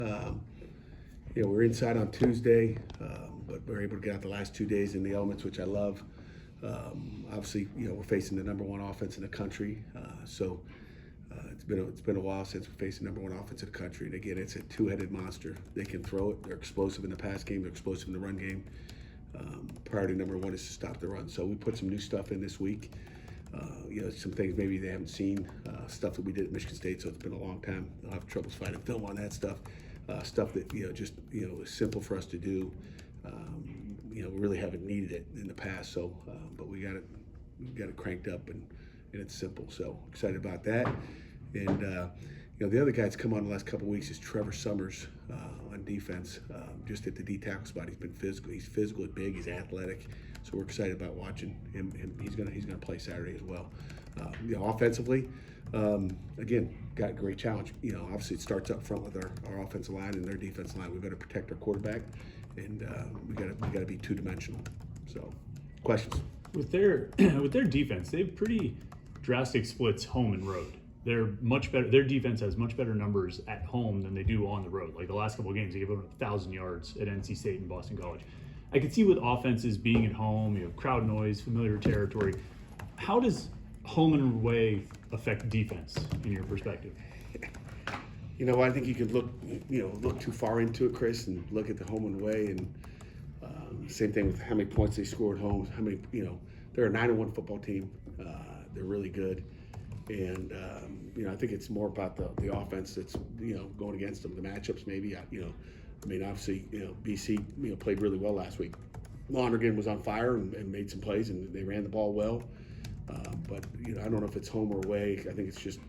Um, we're inside on Tuesday, but we're able to get out the last 2 days in the elements, which I love. Obviously, we're facing the number one offense in the country, so it's been a while since we faced the number one offense in the country. And again, it's a two-headed monster. They can throw it. They're explosive in the pass game. They're explosive in the run game. Priority number one is to stop the run. So we put some new stuff in this week. Some things maybe they haven't seen, stuff that we did at Michigan State, so it's been a long time. They'll have troubles finding film on that stuff. Stuff that just is simple for us to do. We really haven't needed it in the past, so but we got it cranked up and it's simple. So excited about that. And the other guy that's come on the last couple of weeks is Trevor Summers on defense. Just at the D tackle spot, he's been physical. He's physically big. He's athletic. So we're excited about watching him. He's gonna play Saturday as well. Offensively, again, got a great challenge. Obviously it starts up front with our offensive line and their defensive line. We've got to protect our quarterback, and we got to be two-dimensional. So, questions? With their defense, they have pretty drastic splits home and road. They're much better. Their defense has much better numbers at home than they do on the road. Like the last couple of games, they gave up 1,000 yards at NC State and Boston College. I could see with offenses being at home, crowd noise, familiar territory. How does home and away affect defense in your perspective? I think you could look too far into it, Chris, and look at the home and away, and same thing with how many points they score at home. How many, they're a 9-1 football team. They're really good, and I think it's more about the offense that's going against them, the matchups maybe. Obviously, BC played really well last week. Lonergan was on fire and made some plays, and they ran the ball well. But I don't know if it's home or away. I think it's just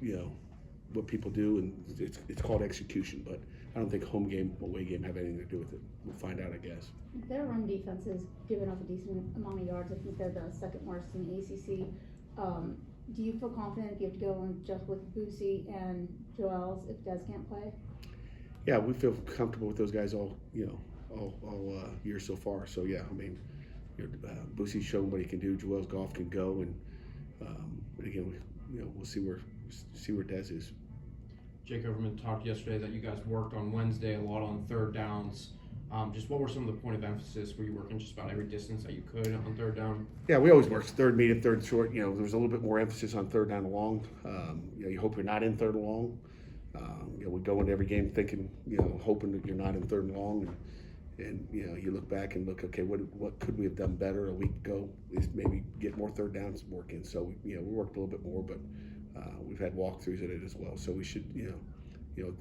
what people do, and it's called execution. But I don't think home game, away game have anything to do with it. We'll find out, I guess. Their run defense has given up a decent amount of yards. I think they're the second worst in the ACC. Do you feel confident if you have to go in just with Boosie and Joels if Des can't play? Yeah, we feel comfortable with those guys all year so far. So yeah, Boosie's shown what he can do. Joel's golf can go, and again, we'll see where Des is. Jake Overman talked yesterday that you guys worked on Wednesday a lot on third downs. Just what were some of the point of emphasis? Were you working just about every distance that you could on third down? Yeah, we always work third medium, third short. There was a little bit more emphasis on third down and long. You hope you're not in third and long. We go into every game thinking, hoping that you're not in third and long, and you look back and look, okay, what could we have done better a week ago? Is maybe get more third downs working. So we worked a little bit more, but we've had walkthroughs at it as well. So we should,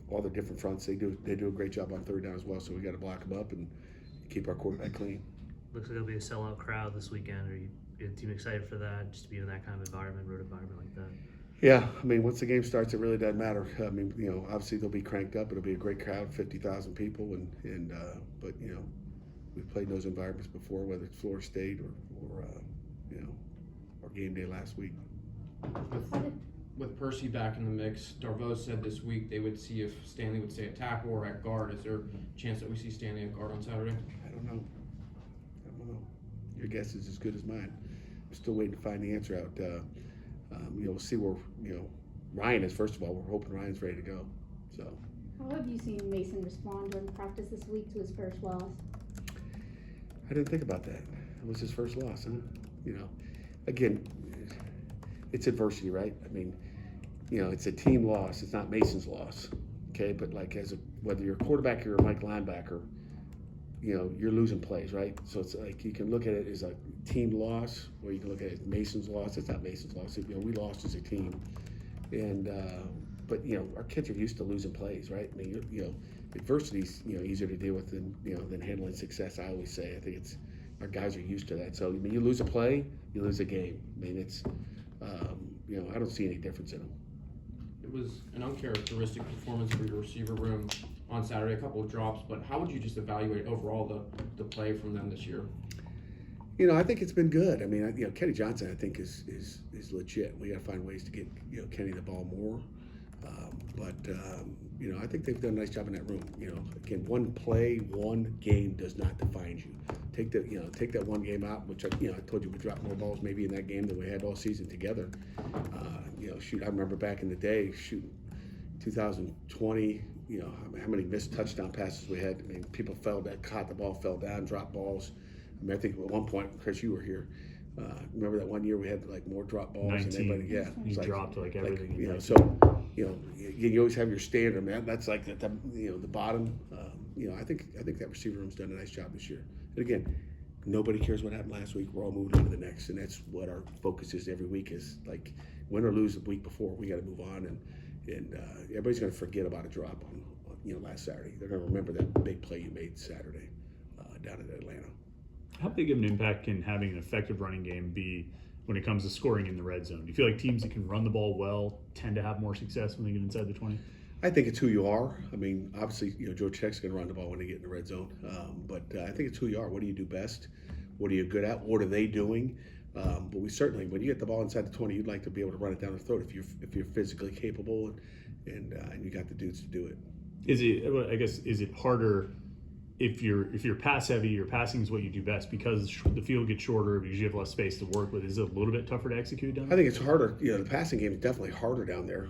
all the different fronts they do a great job on third down as well. So we got to block them up and keep our quarterback clean. Looks like it'll be a sellout crowd this weekend. Are you your team excited for that? Just to be in that kind of environment, road environment like that? Yeah, once the game starts, it really doesn't matter. Obviously they'll be cranked up. It'll be a great crowd, 50,000 people, but we've played in those environments before, whether it's Florida State or game day last week. With Percy back in the mix, Darvaux said this week they would see if Stanley would stay at tackle or at guard. Is there a chance that we see Stanley at guard on Saturday? I don't know. Your guess is as good as mine. I'm still waiting to find the answer out. We'll see where Ryan is. First of all, we're hoping Ryan's ready to go. So. How have you seen Mason respond during practice this week to his first loss? I didn't think about that. It was his first loss, huh? Again, it's adversity, right? It's a team loss. It's not Mason's loss, okay? But whether you're a quarterback or a Mike linebacker, you're losing plays, right? So it's like you can look at it as a team loss, or you can look at it as Mason's loss. It's not Mason's loss. We lost as a team, and but our kids are used to losing plays, right? Adversity's easier to deal with than handling success. I always say. I think our guys are used to that. So you lose a play, you lose a game. It's I don't see any difference in them. It was an uncharacteristic performance for your receiver room on Saturday, a couple of drops, but how would you just evaluate overall the play from them this year? I think it's been good. Kenny Johnson, I think is legit. We got to find ways to get Kenny the ball more. But I think they've done a nice job in that room. Again, one play, one game does not define you. Take that one game out, which I told you we dropped more balls maybe in that game than we had all season together. I remember back in the day, 2020, how many missed touchdown passes we had. I mean, people caught the ball, fell down, dropped balls. I mean, I think at one point, Chris, you were here. Remember that one year we had like more drop balls 19. than anybody? Yeah, He it's dropped like everything. So you always have your standard, man. That's like the bottom. I think that receiver room's done a nice job this year. And again, nobody cares what happened last week. We're all moving on to the next, and that's what our focus is every week. Is like win or lose the week before, we got to move on, and everybody's going to forget about a drop on last Saturday. They're going to remember that big play you made Saturday down in Atlanta. How big of an impact can having an effective running game be when it comes to scoring in the red zone? Do you feel like teams that can run the ball well tend to have more success when they get inside the 20? I think it's who you are. I mean, obviously, Georgia Tech's going to run the ball when they get in the red zone. But I think it's who you are. What do you do best? What are you good at? What are they doing? But we certainly, when you get the ball inside the 20, you'd like to be able to run it down the throat if you're physically capable and you got the dudes to do it. Is it harder if you're pass heavy, your passing is what you do best because the field gets shorter because you have less space to work with? Is it a little bit tougher to execute down there? I think it's harder. The passing game is definitely harder down there,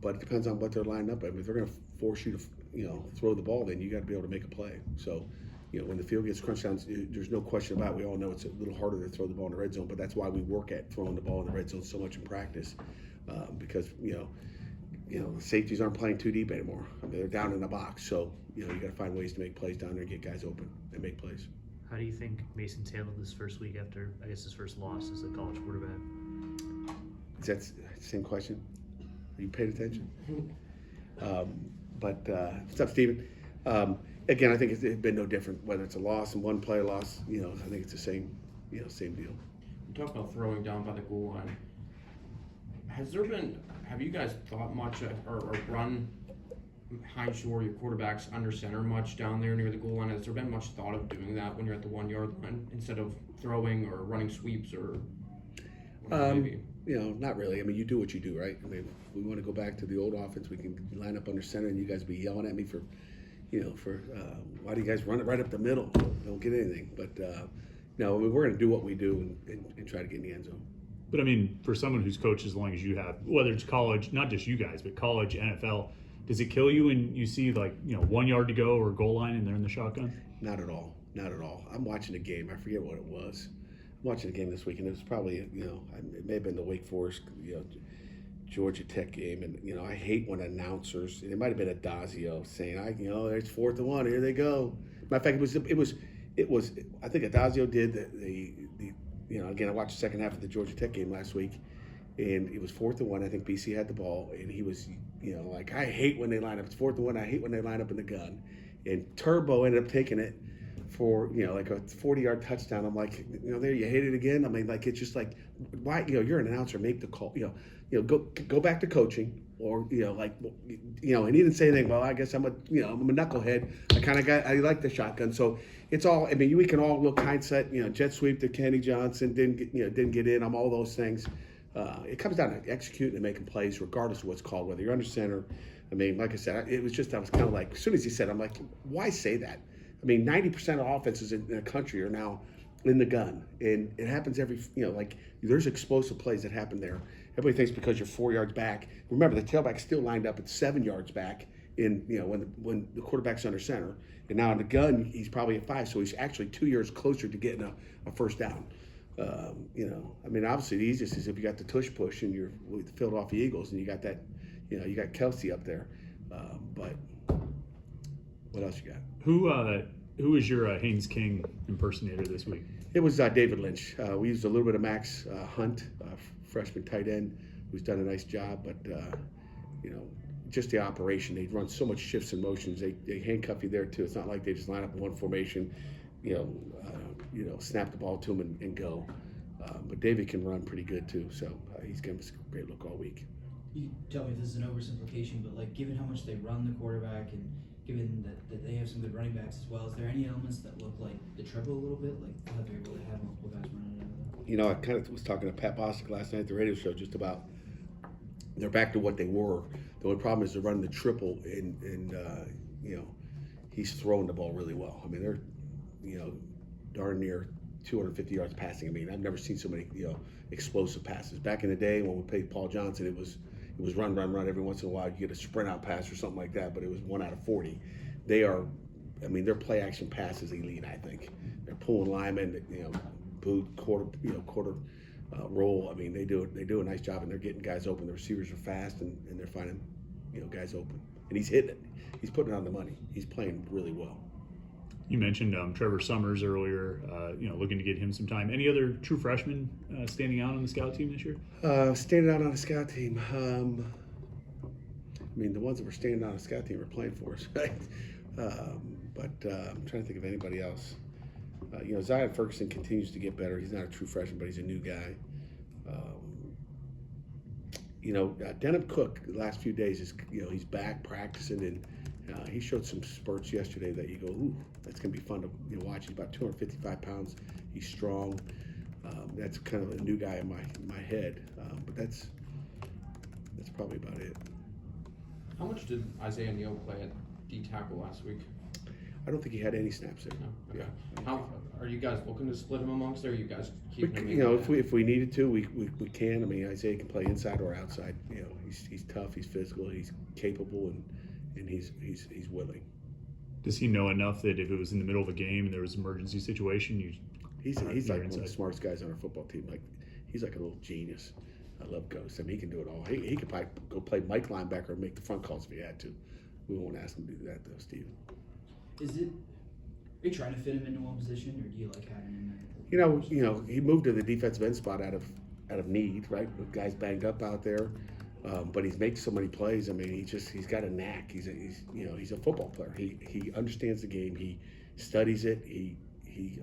but it depends on what they're lined up at. If they're going to force you to throw the ball, then you got to be able to make a play. So when the field gets crunched down, there's no question about it. We all know it's a little harder to throw the ball in the red zone, but that's why we work at throwing the ball in the red zone so much in practice because the safeties aren't playing too deep anymore. I mean, they're down in the box, so you got to find ways to make plays down there and get guys open and make plays. How do you think Mason's handled this first week after, I guess, his first loss as a college quarterback? Is that the same question? Are you paying attention? What's up, Steven? Again, I think it's been no different, whether it's a loss and one player loss. I think it's the same deal. You talk about throwing down by the goal line. Have you guys thought much or run behind shore your quarterbacks under center much down there near the goal line? Has there been much thought of doing that when you're at the 1 yard line instead of throwing or running sweeps or maybe? Not really. I mean, you do what you do, right? I mean, if we want to go back to the old offense, we can line up under center and you guys be yelling at me for why do you guys run it right up the middle? Don't get anything. But no, I mean, we're going to do what we do and try to get in the end zone. But I mean, for someone who's coached as long as you have, whether it's college, not just you guys, but college, NFL, does it kill you when you see 1 yard to go or goal line and they're in the shotgun? Not at all. Not at all. I'm watching a game. I forget what it was. I'm watching a game this week, and it was probably, it may have been the Wake Forest, Georgia Tech game. And, I hate when announcers, it might have been Adazio saying, it's 4th and 1, here they go. Matter of fact, it was, I think Adazio did the again, I watched the second half of the Georgia Tech game last week, and it was 4th and 1. I think BC had the ball, and he was, I hate when they line up. It's 4th and 1. I hate when they line up in the gun. And Turbo ended up taking it for, like a 40-yard touchdown. I'm like, there, you hate it again? I mean, it's just like, why, you're an announcer, make the call, go back to coaching. Or, and he didn't say anything. Well, I guess I'm a knucklehead. I like the shotgun. So it's all, I mean, we can all look hindsight, jet sweep to Kenny Johnson, didn't get in. I'm all those things. It comes down to executing and making plays, regardless of what's called, whether you're under center. I mean, like I said, I was kind of like, as soon as he said, I'm like, why say that? I mean, 90% of offenses in the country are now in the gun, and it happens every, there's explosive plays that happen there. Everybody thinks because you're 4 yards back. Remember, the tailback's still lined up at 7 yards back in, when the quarterback's under center. And now in the gun, he's probably at 5, so he's actually 2 yards closer to getting a first down. I mean, obviously the easiest is if you got the tush push and you're with the Philadelphia Eagles and you got that, you got Kelsey up there. But what else you got? Who is your Haynes King impersonator this week? It was David Lynch. We used a little bit of Max Hunt, freshman tight end, who's done a nice job. But just the operation, they run so much shifts and motions. They handcuff you there too. It's not like they just line up in one formation, snap the ball to him and go. But David can run pretty good too, so he's given us a great look all week. You tell me if this is an oversimplification, but given how much they run the quarterback and given that they have some good running backs as well, is there any elements that look like the triple a little bit, like how they're able to have multiple guys running out of that? I kind of was talking to Pat Bostic last night at the radio show just about they're back to what they were. The only problem is they're running the triple, and he's throwing the ball really well. I mean, they're darn near 250 yards passing. I mean, I've never seen so many explosive passes. Back in the day when we played Paul Johnson, it was run. Every once in a while, you get a sprint out pass or something like that, but it was 1 out of 40. They are, I mean, their play action pass is elite. I think they're pulling linemen, boot quarter, roll. I mean, they do a nice job, and they're getting guys open. The receivers are fast, and they're finding, guys open. And he's hitting it. He's putting it on the money. He's playing really well. You mentioned Trevor Summers earlier, looking to get him some time. Any other true freshmen standing out on the scout team this year? Standing out on the scout team. I mean, the ones that were standing out on the scout team are playing for us, right? But I'm trying to think of anybody else. Zion Ferguson continues to get better. He's not a true freshman, but he's a new guy. Denham Cook, the last few days, he's back practicing, and he showed some spurts yesterday that you go, ooh, that's going to be fun to watch. He's about 255 pounds. He's strong. That's kind of a new guy in my head, but that's probably about it. How much did Isaiah Neal play at D tackle last week? I don't think he had any snaps there. No. Okay. Yeah. How are you guys looking to split him amongst there? Are you guys keeping him? If we needed to, we can. I mean, Isaiah can play inside or outside. He's tough, he's physical, he's capable, and he's willing. Does he know enough that if it was in the middle of a game and there was an emergency situation, he's like inside. one of the smartest guys on our football team. Like, he's like a little genius. I love Ghost. I mean, he can do it all. He could probably go play Mike linebacker and make the front calls if he had to. We won't ask him to do that though, Steve. Are you trying to fit him into one position, or do you like having him there? He moved to the defensive end spot out of need, right? The guy's banged up out there, but he's made so many plays. I mean, he's got a knack. He's a football player. He understands the game. He studies it. He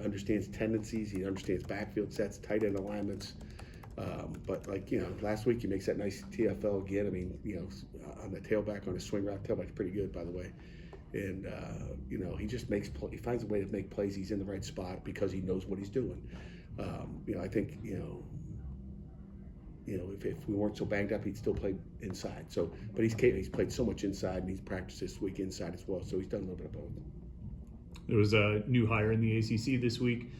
understands tendencies. He understands backfield sets, tight end alignments. But last week he makes that nice TFL again. I mean, on the tailback on a swing route. Tailback's pretty good, by the way. And he just he finds a way to make plays. He's in the right spot because he knows what he's doing. I think if we weren't so banged up, he'd still play inside. So, but he's played so much inside, and he's practiced this week inside as well. So he's done a little bit of both. There was a new hire in the ACC this week.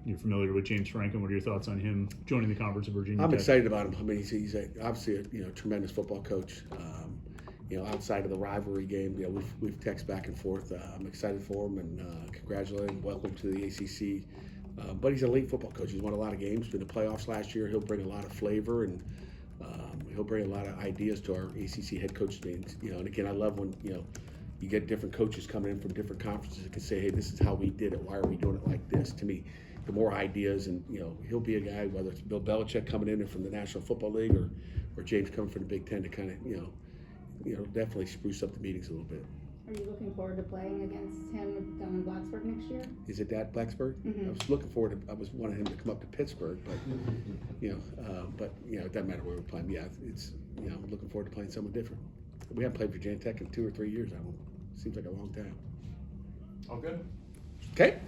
You're familiar with James Franklin. What are your thoughts on him joining the Conference of Virginia I'm Tech? excited about him. I mean, he's obviously a tremendous football coach. Outside of the rivalry game, we've texted back and forth. I'm excited for him and congratulate him. Welcome to the ACC. But he's an elite football coach. He's won a lot of games. In the playoffs last year, he'll bring a lot of flavor and he'll bring a lot of ideas to our ACC head coach meetings. And again, I love when you get different coaches coming in from different conferences that can say, hey, this is how we did it. Why are we doing it like this? To me, the more ideas, and he'll be a guy, whether it's Bill Belichick coming in from the National Football League or James coming from the Big Ten to kind of definitely spruce up the meetings a little bit. Are you looking forward to playing against him down in Blacksburg next year? Is it at Blacksburg? Mm-hmm. I was looking forward to. I was wanting him to come up to Pittsburgh, but it doesn't matter where we're playing. Yeah, it's I'm looking forward to playing someone different. We haven't played Virginia Tech in 2 or 3 years. Seems like a long time. All good. Okay.